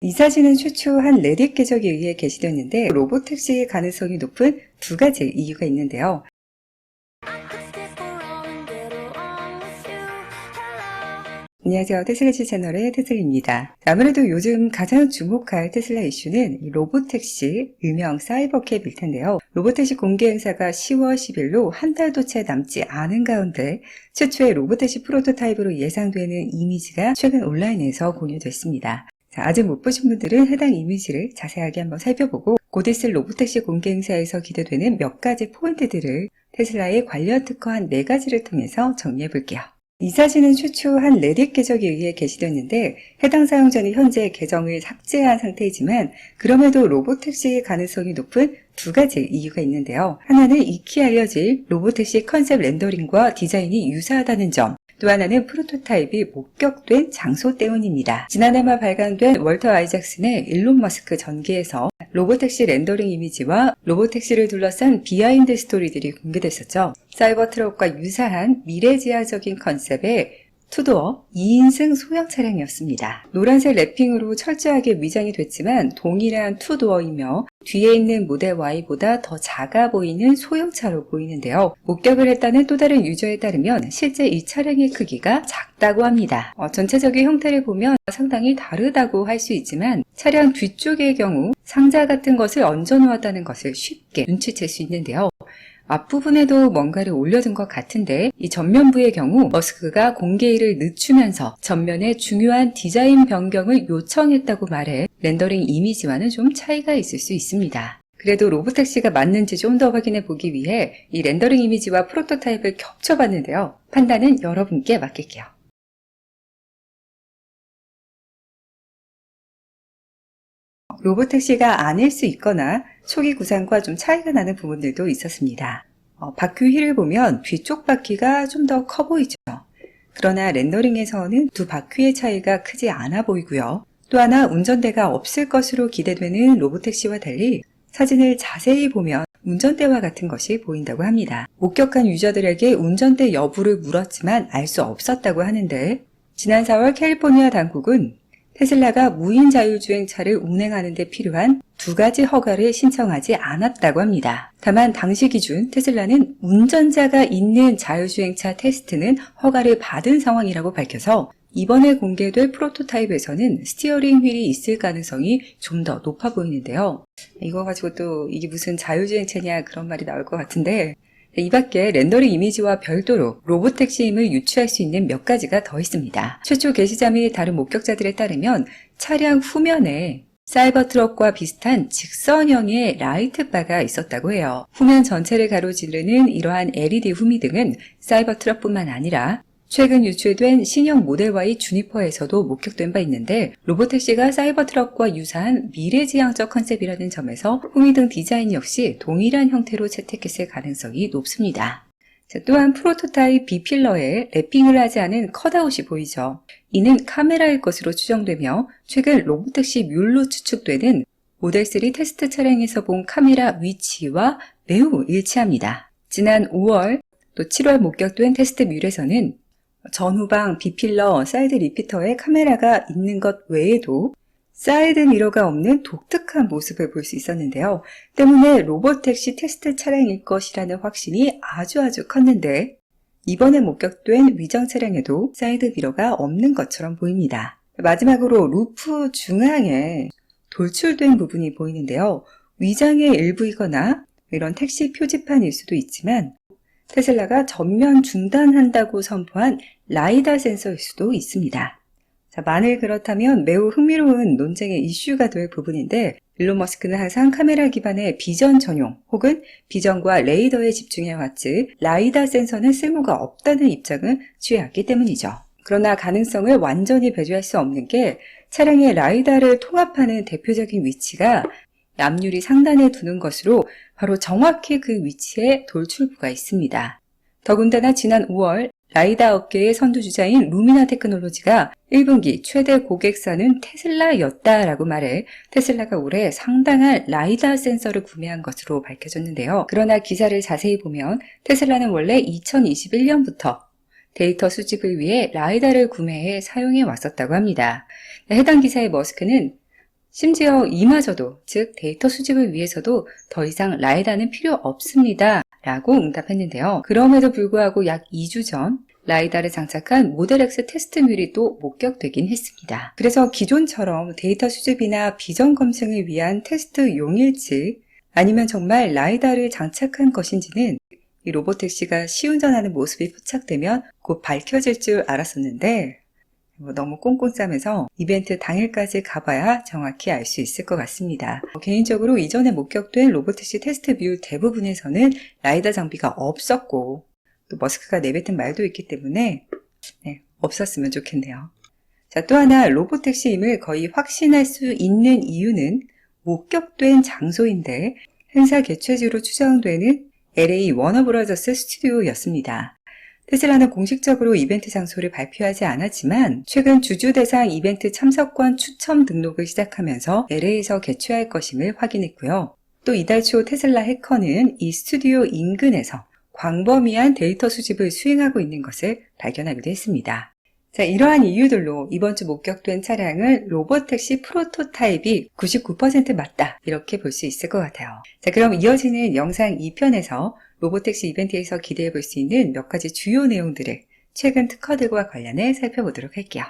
이 사진은 최초 한 레딧 계정에 의해 게시됐는데 로보택시의 가능성이 높은 두 가지 이유가 있는데요. 안녕하세요. 테슬라시 채널의 테슬입니다. 아무래도 요즘 가장 주목할 테슬라 이슈는 로보택시, 일명 사이버캡일 텐데요. 로보택시 공개 행사가 10월 10일로 한 달도 채 남지 않은 가운데 최초의 로보택시 프로토타입으로 예상되는 이미지가 최근 온라인에서 공유됐습니다. 아직 못 보신 분들은 해당 이미지를 자세하게 한번 살펴보고 곧 있을 로보택시 공개 행사에서 기대되는 몇 가지 포인트들을 테슬라의 관련 특허한 4가지를 통해서 정리해 볼게요. 이 사진은 최초 한 레딧 계정에 의해 게시됐는데 해당 사용자는 현재 계정을 삭제한 상태이지만 그럼에도 로보택시의 가능성이 높은 두 가지 이유가 있는데요. 하나는 익히 알려질 로보택시 컨셉 렌더링과 디자인이 유사하다는 점, 또 하나는 프로토타입이 목격된 장소 때문입니다. 지난해 말 발간된 월터 아이작슨의 일론 머스크 전기에서 로보택시 렌더링 이미지와 로보택시를 둘러싼 비하인드 스토리들이 공개됐었죠. 사이버 트럭과 유사한 미래지향적인 컨셉의 투도어 2인승 소형 차량이었습니다. 노란색 랩핑으로 철저하게 위장이 됐지만 동일한 투도어이며 뒤에 있는 모델 Y보다 더 작아 보이는 소형차로 보이는데요. 목격을 했다는 또 다른 유저에 따르면 실제 이 차량의 크기가 작다고 합니다. 전체적인 형태를 보면 상당히 다르다고 할 수 있지만 차량 뒤쪽의 경우 상자 같은 것을 얹어 놓았다는 것을 쉽게 눈치챌 수 있는데요. 앞부분에도 뭔가를 올려둔 것 같은데 이 전면부의 경우 머스크가 공개일을 늦추면서 전면에 중요한 디자인 변경을 요청했다고 말해 렌더링 이미지와는 좀 차이가 있을 수 있습니다. 그래도 로보택시가 맞는지 좀 더 확인해 보기 위해 이 렌더링 이미지와 프로토타입을 겹쳐봤는데요. 판단은 여러분께 맡길게요. 로보택시가 아닐 수 있거나 초기 구상과 좀 차이가 나는 부분들도 있었습니다. 바퀴 휠을 보면 뒤쪽 바퀴가 좀 더 커 보이죠. 그러나 렌더링에서는 두 바퀴의 차이가 크지 않아 보이고요. 또 하나 운전대가 없을 것으로 기대되는 로보택시와 달리 사진을 자세히 보면 운전대와 같은 것이 보인다고 합니다. 목격한 유저들에게 운전대 여부를 물었지만 알 수 없었다고 하는데 지난 4월 캘리포니아 당국은 테슬라가 무인 자율주행차를 운행하는 데 필요한 두 가지 허가를 신청하지 않았다고 합니다. 다만 당시 기준 테슬라는 운전자가 있는 자율주행차 테스트는 허가를 받은 상황이라고 밝혀서 이번에 공개될 프로토타입에서는 스티어링 휠이 있을 가능성이 좀 더 높아 보이는데요. 이거 가지고 또 이게 무슨 자율주행차냐 그런 말이 나올 것 같은데 이 밖에 렌더링 이미지와 별도로 로보택시임을 유추할 수 있는 몇 가지가 더 있습니다. 최초 게시자 및 다른 목격자들에 따르면 차량 후면에 사이버 트럭과 비슷한 직선형의 라이트바가 있었다고 해요. 후면 전체를 가로지르는 이러한 LED 후미등은 사이버 트럭뿐만 아니라 최근 유출된 신형 모델 Y 주니퍼에서도 목격된 바 있는데 로보택시가 사이버 트럭과 유사한 미래지향적 컨셉이라는 점에서 후미등 디자인 역시 동일한 형태로 채택했을 가능성이 높습니다. 또한 프로토타입 B필러에 랩핑을 하지 않은 컷아웃이 보이죠. 이는 카메라일 것으로 추정되며 최근 로보택시 뮬로 추측되는 모델3 테스트 차량에서 본 카메라 위치와 매우 일치합니다. 지난 5월 또 7월 목격된 테스트 뮬에서는 전후방 B필러 사이드 리피터에 카메라가 있는 것 외에도 사이드 미러가 없는 독특한 모습을 볼 수 있었는데요. 때문에 로보택시 테스트 차량일 것이라는 확신이 아주 컸는데 이번에 목격된 위장 차량에도 사이드 미러가 없는 것처럼 보입니다. 마지막으로 루프 중앙에 돌출된 부분이 보이는데요. 위장의 일부이거나 이런 택시 표지판일 수도 있지만 테슬라가 전면 중단한다고 선포한 라이다 센서일 수도 있습니다. 만일 그렇다면 매우 흥미로운 논쟁의 이슈가 될 부분인데 일론 머스크는 항상 카메라 기반의 비전 전용 혹은 비전과 레이더에 집중해왔지 라이다 센서는 쓸모가 없다는 입장을 취해왔기 때문이죠. 그러나 가능성을 완전히 배제할 수 없는 게 차량의 라이다를 통합하는 대표적인 위치가 앞유리 상단에 두는 것으로 바로 정확히 그 위치에 돌출부가 있습니다. 더군다나 지난 5월 라이다 업계의 선두주자인 루미나 테크놀로지가 1분기 최대 고객사는 테슬라였다라고 말해 테슬라가 올해 상당한 라이다 센서를 구매한 것으로 밝혀졌는데요. 그러나 기사를 자세히 보면 테슬라는 원래 2021년부터 데이터 수집을 위해 라이다를 구매해 사용해 왔었다고 합니다. 해당 기사의 머스크는 심지어 이마저도, 즉 데이터 수집을 위해서도 더 이상 라이다는 필요 없습니다 라고 응답했는데요. 그럼에도 불구하고 약 2주 전 라이다를 장착한 모델 X 테스트물이 또 목격되긴 했습니다. 그래서 기존처럼 데이터 수집이나 비전 검증을 위한 테스트용일지 아니면 정말 라이다를 장착한 것인지는 이 로보택시가 시운전하는 모습이 포착되면 곧 밝혀질 줄 알았었는데 너무 꽁꽁 싸매서 이벤트 당일까지 가봐야 정확히 알 수 있을 것 같습니다. 개인적으로 이전에 목격된 로보택시 테스트 뷰 대부분에서는 라이다 장비가 없었고 또 머스크가 내뱉은 말도 있기 때문에 없었으면 좋겠네요. 자, 또 하나 로보택시임을 거의 확신할 수 있는 이유는 목격된 장소인데 행사 개최지로 추정되는 LA 워너브라더스 스튜디오였습니다. 테슬라는 공식적으로 이벤트 장소를 발표하지 않았지만 최근 주주 대상 이벤트 참석권 추첨 등록을 시작하면서 LA에서 개최할 것임을 확인했고요. 또 이달 초 테슬라 해커는 이 스튜디오 인근에서 광범위한 데이터 수집을 수행하고 있는 것을 발견하기도 했습니다. 자, 이러한 이유들로 이번 주 목격된 차량은 로보택시 프로토타입이 99% 맞다 이렇게 볼 수 있을 것 같아요. 자, 그럼 이어지는 영상 2편에서 로보택시 이벤트에서 기대해 볼 수 있는 몇 가지 주요 내용들을 최근 특허들과 관련해 살펴보도록 할게요.